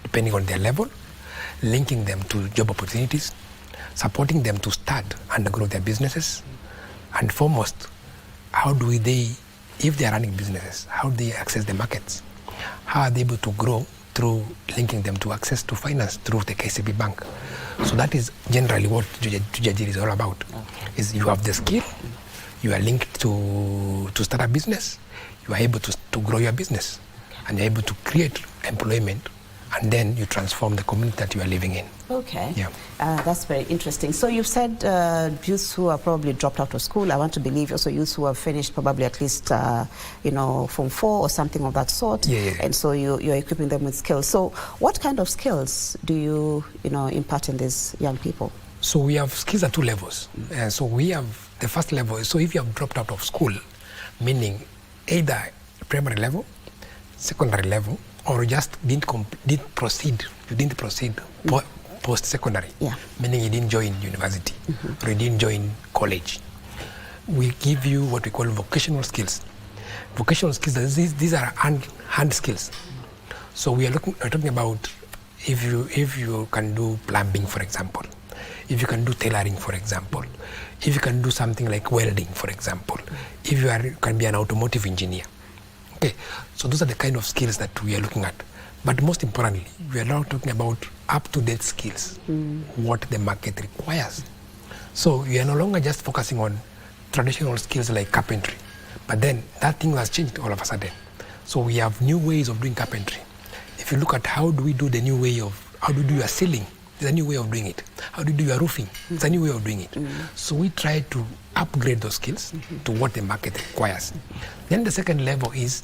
Speaker 5: depending on their level, linking them to job opportunities, supporting them to start and grow their businesses, and foremost, how do they, if they are running businesses, how do they access the markets? How are they able to grow through linking them to access to finance through the KCB Bank? So that is generally what Tujiajiri is all about. Is you have the skill, you are linked to start a business, you are able to grow your business, and you're able to create employment, and then you transform the community that you are living in.
Speaker 1: Okay.
Speaker 5: Yeah.
Speaker 1: That's very interesting. So you've said youths who are probably dropped out of school. I want to believe also youths who have finished probably at least, Form 4 or something of that sort.
Speaker 5: Yeah.
Speaker 1: And so you're equipping them with skills. So what kind of skills do you, impart in these young people?
Speaker 5: So we have skills at 2 levels. So we have the first level. So if you have dropped out of school, meaning either primary level, secondary level, or just didn't proceed post-secondary, meaning you didn't join university or you didn't join college. We give you what we call vocational skills. Vocational skills, these are hand skills. So we're talking about if you can do plumbing, for example, if you can do tailoring, for example, if you can do something like welding, for example, if you can be an automotive engineer. Okay, so those are the kind of skills that we are looking at. But most importantly, we are now talking about up-to-date skills, what the market requires. So we are no longer just focusing on traditional skills like carpentry, but then that thing has changed all of a sudden. So we have new ways of doing carpentry. If you look at how do we do the new way of, how do you do your ceiling, there's a new way of doing it. How do you do your roofing, there's a new way of doing it. So we try to upgrade those skills to what the market requires. Then the second level is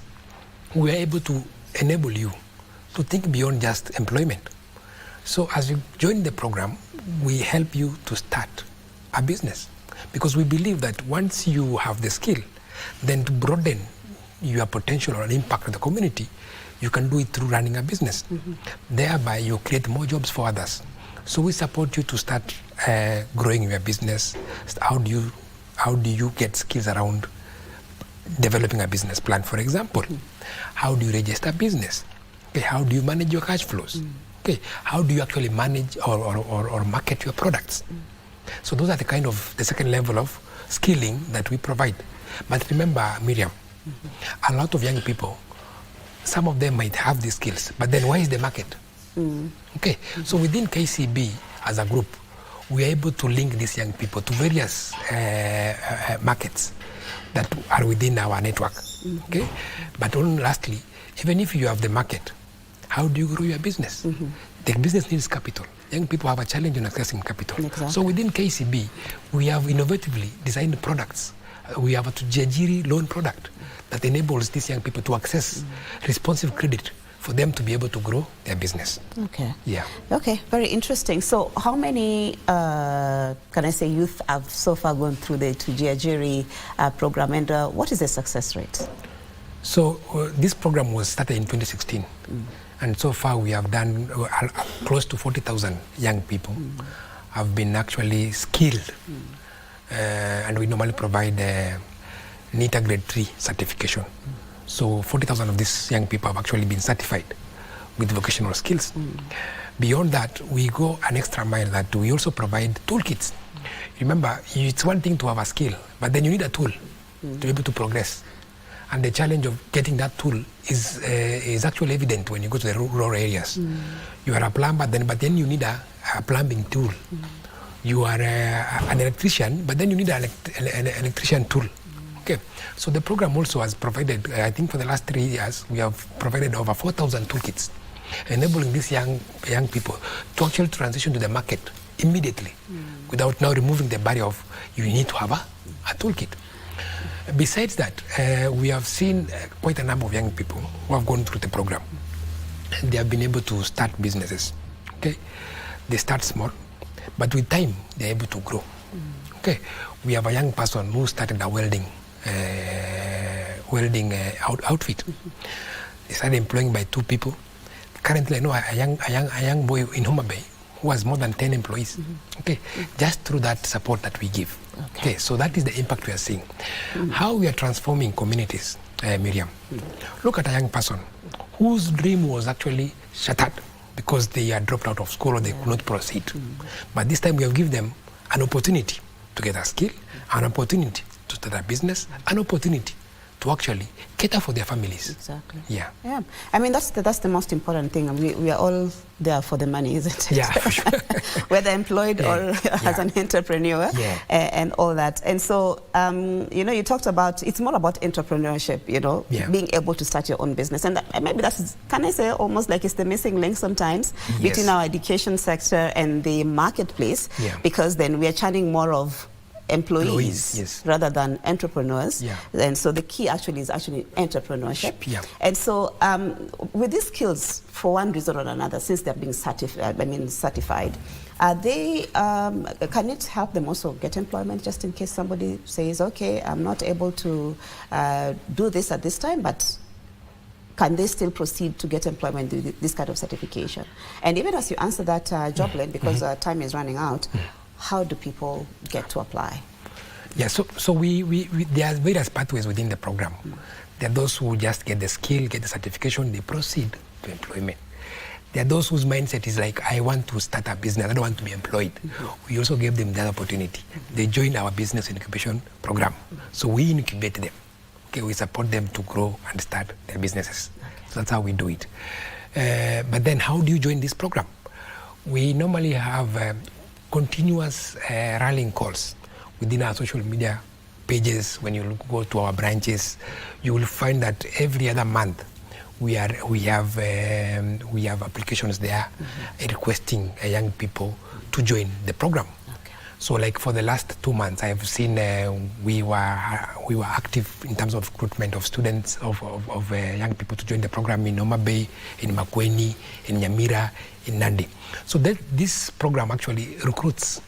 Speaker 5: we are able to enable you to think beyond just employment. So as you join the program, we help you to start a business, because we believe that once you have the skill, then to broaden your potential or impact on the community, you can do it through running a business. Thereby you create more jobs for others. So we support you to start growing your business. How do you get skills around developing a business plan, for example. How do you register business? Okay, how do you manage your cash flows? Okay, how do you actually manage or market your products? So those are the second level of skilling that we provide. But remember, Miriam, a lot of young people, some of them might have these skills, but then where is the market? Okay, so within KCB as a group, we are able to link these young people to various markets that are within our network. Okay, but lastly, even if you have the market, how do you grow your business? The business needs capital. Young people have a challenge in accessing capital.
Speaker 1: Exactly.
Speaker 5: So within KCB, we have innovatively designed products. We have a Tujajiri loan product that enables these young people to access responsive credit for them to be able to grow their business.
Speaker 1: Okay.
Speaker 5: Yeah.
Speaker 1: Okay, very interesting. So how many, can I say, youth have so far gone through the Tujajiri program, and what is the success rate?
Speaker 5: So this program was started in 2016. And so far we have done close to 40,000 young people have been actually skilled. And we normally provide NITA grade 3 certification. So 40,000 of these young people have actually been certified with vocational skills. Beyond that, we go an extra mile that we also provide toolkits. Remember, it's one thing to have a skill, but then you need a tool to be able to progress. And the challenge of getting that tool is actually evident when you go to the rural areas. You are a plumber, but then you need a plumbing tool. You are an electrician, but then you need an electrician tool. Okay, so the program also has provided, I think for the last 3 years, we have provided over 4,000 toolkits, enabling these young people to actually transition to the market immediately without now removing the barrier of you need to have a toolkit. Besides that, we have seen quite a number of young people who have gone through the program. They have been able to start businesses. Okay, they start small, but with time they're able to grow. Okay, we have a young person who started a welding outfit. They started employing by 2 people. Currently, I know a young boy in Homa Bay who has more than 10 employees. Okay, just through that support that we give. Okay, so that is the impact we are seeing. How we are transforming communities, Miriam. Look at a young person whose dream was actually shattered because they had dropped out of school or they could not proceed. But this time we have given them an opportunity to get a skill, an opportunity to start a business, an opportunity to actually cater for their families.
Speaker 1: Exactly.
Speaker 5: Yeah.
Speaker 1: Yeah. I mean, that's the most important thing. We are all there for the money, isn't it?
Speaker 5: Yeah, for sure.
Speaker 1: Whether employed or as an entrepreneur and all that. And so, you know, you talked about, it's more about entrepreneurship, you know, being able to start your own business. And maybe that's, can I say, almost like it's the missing link sometimes between our education sector and the marketplace, because then we are churning more of employees rather than entrepreneurs. And so the key actually is entrepreneurship. And so with these skills, for one reason or another, since they're being certified, are they, can it help them also get employment, just in case somebody says, okay, I'm not able to do this at this time, but can they still proceed to get employment with this kind of certification? And even as you answer that, Joblin, because time is running out, how do people get to apply?
Speaker 5: Yeah, so there are various pathways within the program. There are those who just get the skill, get the certification, they proceed to employment. There are those whose mindset is like, I want to start a business, I don't want to be employed. We also give them that opportunity. They join our business incubation program. So we incubate them. Okay, we support them to grow and start their businesses. So that's how we do it. But then how do you join this program? We normally have continuous rallying calls within our social media pages. When you go to our branches, you will find that every other month we have applications there requesting young people to join the program. So like for the last 2 months, I have seen we were active in terms of recruitment of students, of young people to join the program in Homa Bay, in Makueni, in Nyamira, in Nandi. So this program actually recruits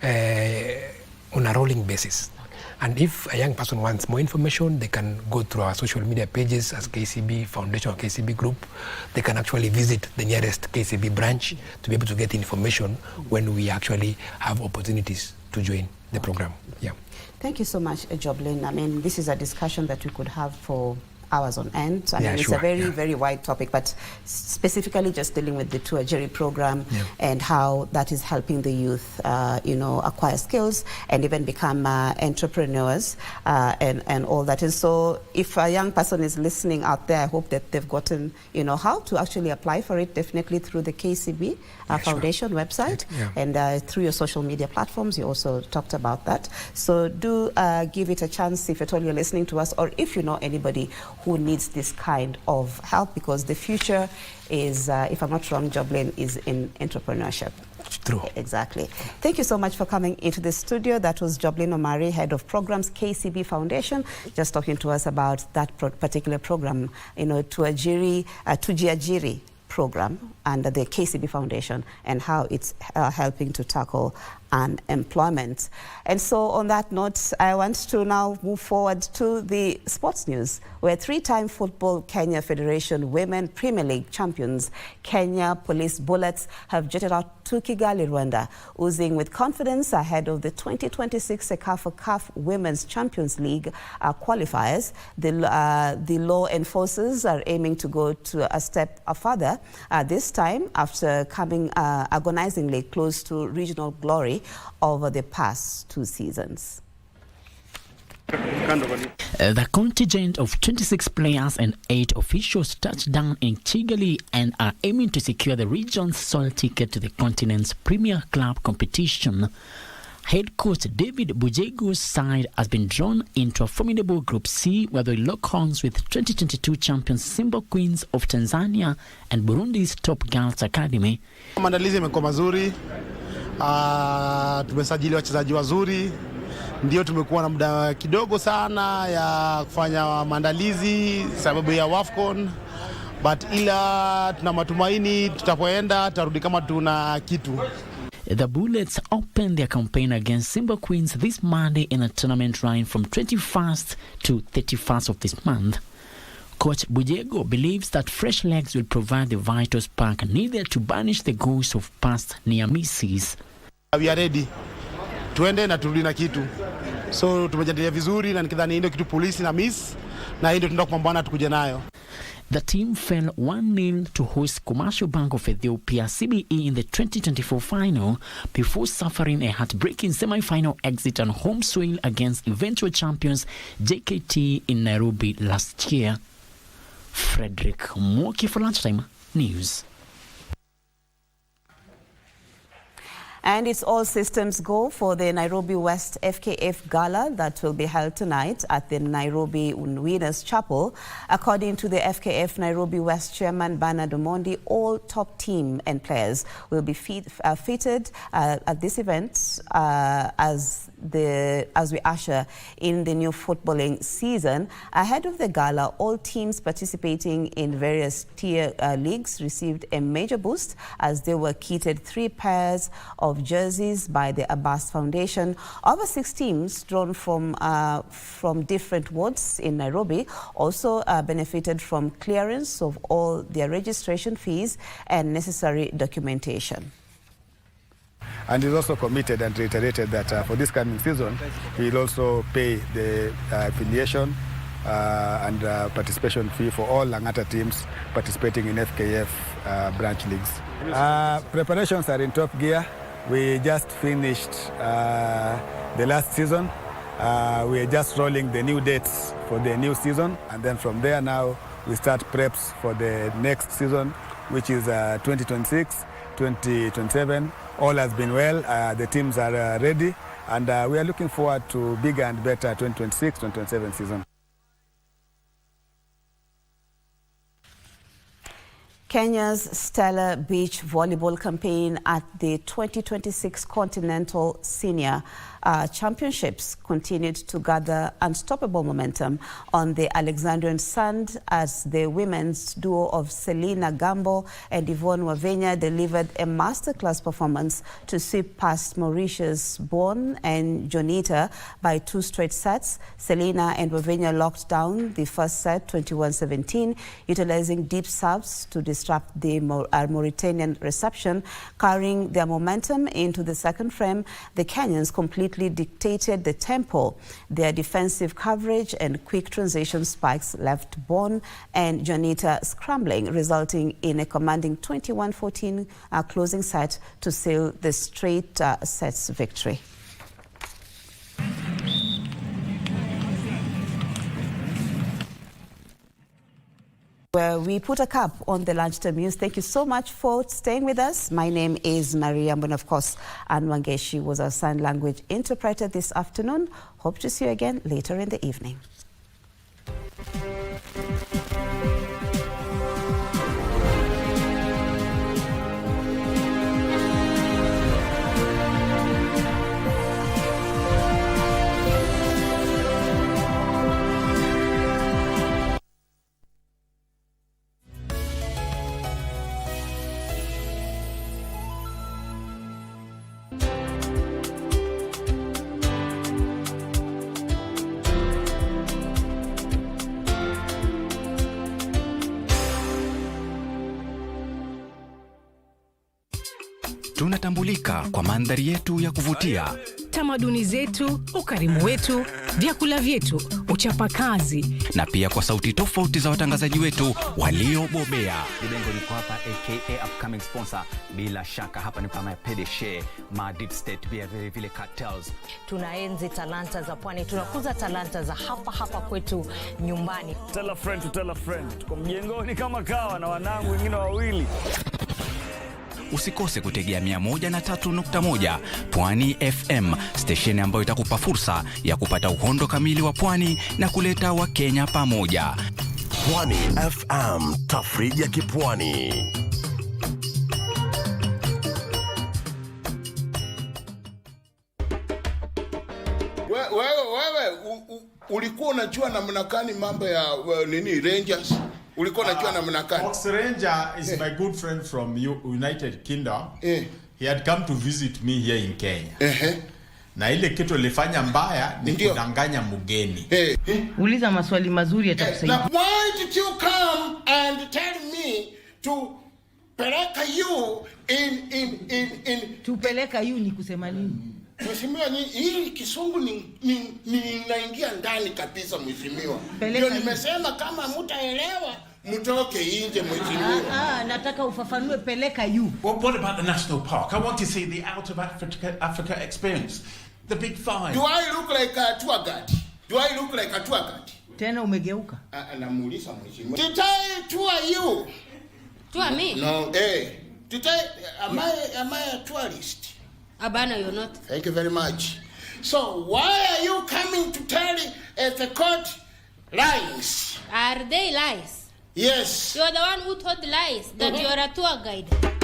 Speaker 5: on a rolling basis. And if a young person wants more information, they can go through our social media pages as KCB Foundation or KCB Group. They can actually visit the nearest KCB branch to be able to get information when we actually have opportunities to join the program. Yeah.
Speaker 1: Thank you so much, Joblin. I mean, this is a discussion that we could have for hours on end. I mean, it's a very wide topic, but specifically just dealing with the Tuajiri program and how that is helping the youth, acquire skills and even become entrepreneurs and all that. And so if a young person is listening out there, I hope that they've gotten, how to actually apply for it, definitely through the KCB Foundation website and through your social media platforms. You also talked about that. So do give it a chance if at all you're listening to us, or if you know anybody who needs this kind of help, because the future is, if I'm not wrong, Joblin, is in entrepreneurship.
Speaker 5: True.
Speaker 1: Exactly. Thank you so much for coming into the studio. That was Joblin Omari, Head of Programs, KCB Foundation, just talking to us about that particular program, Tujiajiri program under the KCB Foundation and how it's helping to tackle unemployment. And so on that note, I want to now move forward to the sports news, where three-time Football Kenya Federation Women Premier League champions Kenya Police Bullets have jetted out to Kigali, Rwanda, oozing with confidence ahead of the 2026 CECAFA CAF Women's Champions League qualifiers. The law enforcers are aiming to go to a step further this time after coming agonizingly close to regional glory over the past 2 seasons.
Speaker 10: The contingent of 26 players and 8 officials touched down in Kigali and are aiming to secure the region's sole ticket to the continent's Premier Club competition. Head coach David Bujego's side has been drawn into a formidable Group C, where they lock horns with 2022 champions Simba Queens of Tanzania and Burundi's Top Girls Academy.
Speaker 12: Maandalizi yamekuwa mazuri. Tumesajili wachezaji wazuri. Ndio tumekuwa na muda kidogo sana ya kufanya maandalizi sababu ya WAFCON, but ila tuna matumaini tutapoenda tarudi kama tuna kitu.
Speaker 10: The Bullets opened their campaign against Simba Queens this Monday in a tournament run from 21st to 31st of this month. Coach Bujego believes that fresh legs will provide the vital spark needed to banish the ghosts of past near misses.
Speaker 12: We are ready. Tuende na turudi na kitu. So tumejiandalia vizuri na nikidhani ndio kitu polisi na miss na ndio tunataka kupambana tukuje nayo.
Speaker 10: The team fell 1-0 to host Commercial Bank of Ethiopia CBE in the 2024 final before suffering a heartbreaking semi-final exit on home soil against eventual champions JKT in Nairobi last year. Frederick Mwoki for Lunchtime News.
Speaker 1: And it's all systems go for the Nairobi West FKF Gala that will be held tonight at the Nairobi Winners Chapel. According to the FKF Nairobi West chairman Bernard Omondi, all top team and players will be fitted at this event as we usher in the new footballing season. Ahead of the gala, all teams participating in various tier leagues received a major boost as they were kitted 3 pairs of jerseys by the Abbas Foundation. Over 6 teams drawn from different wards in Nairobi also benefited from clearance of all their registration fees and necessary documentation.
Speaker 14: And he's also committed and reiterated that for this coming season, he'll also pay the affiliation and participation fee for all Langata teams participating in FKF branch leagues. Preparations are in top gear. We just finished the last season. We are just rolling the new dates for the new season. And then from there now, we start preps for the next season, which is 2026, 2027. All has been well. The teams are ready. And we are looking forward to bigger and better 2026, 2027 season.
Speaker 1: Kenya's stellar beach volleyball campaign at the 2026 Continental Senior Championships continued to gather unstoppable momentum on the Alexandrian sand as the women's duo of Selena Gambo and Yvonne Wavenya delivered a masterclass performance to sweep past Mauritius Bourne and Jonita by 2 straight sets. Selena and Wavenya locked down the first set 21-17, utilizing deep serves to disrupt the Mauritanian reception. Carrying their momentum into the second frame, the Kenyans completely dictated the tempo. Their defensive coverage and quick transition spikes left Bon and Janita scrambling, resulting in a commanding 21-14 closing set to seal the straight sets victory. Where we put a cap on the lunchtime news. Thank you so much for staying with us. My name is Maria, and of course, Ann Wangeshi was our sign language interpreter this afternoon. Hope to see you again later in the evening.
Speaker 11: Tunatambulika kwa mandhari yetu ya kuvutia,
Speaker 15: tamaduni zetu, ukarimu wetu, vyakula vyetu, uchapakazi,
Speaker 11: na pia kwa sauti tofauti za watangazaji wetu waliobobea.
Speaker 16: Libengo niko hapa aka upcoming sponsor. Bila shaka hapa ni kama Pedeshe, Deep State, vile vile Cartels.
Speaker 17: Tunaenzi talanta za pwani, tunakuza talanta za hapa kwetu nyumbani.
Speaker 22: Tell a friend to tell a friend. Tuko mjengoni kama kawa na wanangu wengine wawili.
Speaker 11: Usikose kutegea 103.1 Pwani FM, station ambayo itakupa fursa ya kupata uhondo kamili wa pwani na kuleta Wakenya pamoja.
Speaker 23: Pwani FM, tafrija ya kipwani.
Speaker 24: Wewe ulikuwa unajua namna gani mambo ya nini Rangers? Ulikuwa unajua namna gani?
Speaker 25: Fox Ranger is my good friend from United Kingdom. He had come to visit me here in Kenya. Na ile kitu alifanya mbaya ni kudanganya mgeni.
Speaker 26: Uliza maswali mazuri yatakusaidia.
Speaker 24: Why did you come and tell me to peleka you in
Speaker 26: tupeleka you ni kusema nini?
Speaker 24: Mheshimiwa, hii kisungu ni naingia ndani kabisa mheshimiwa. Ndio nimesema kama mtaelewa mtoke nje mheshimiwa.
Speaker 26: Nataka ufafanue peleka you.
Speaker 27: What about the national park? I want to see the out of Africa experience. The big five.
Speaker 24: Do I look like a tour guide?
Speaker 26: Tena umegeuka.
Speaker 24: Anamuuliza mheshimiwa. Did I tour you?
Speaker 31: Tour me?
Speaker 24: No, am I a tourist?
Speaker 31: Abana, you're not.
Speaker 24: Thank you very much. So why are you coming to tell the court lies?
Speaker 31: Are they lies?
Speaker 24: Yes.
Speaker 31: You're the one who told lies that you're a tour guide.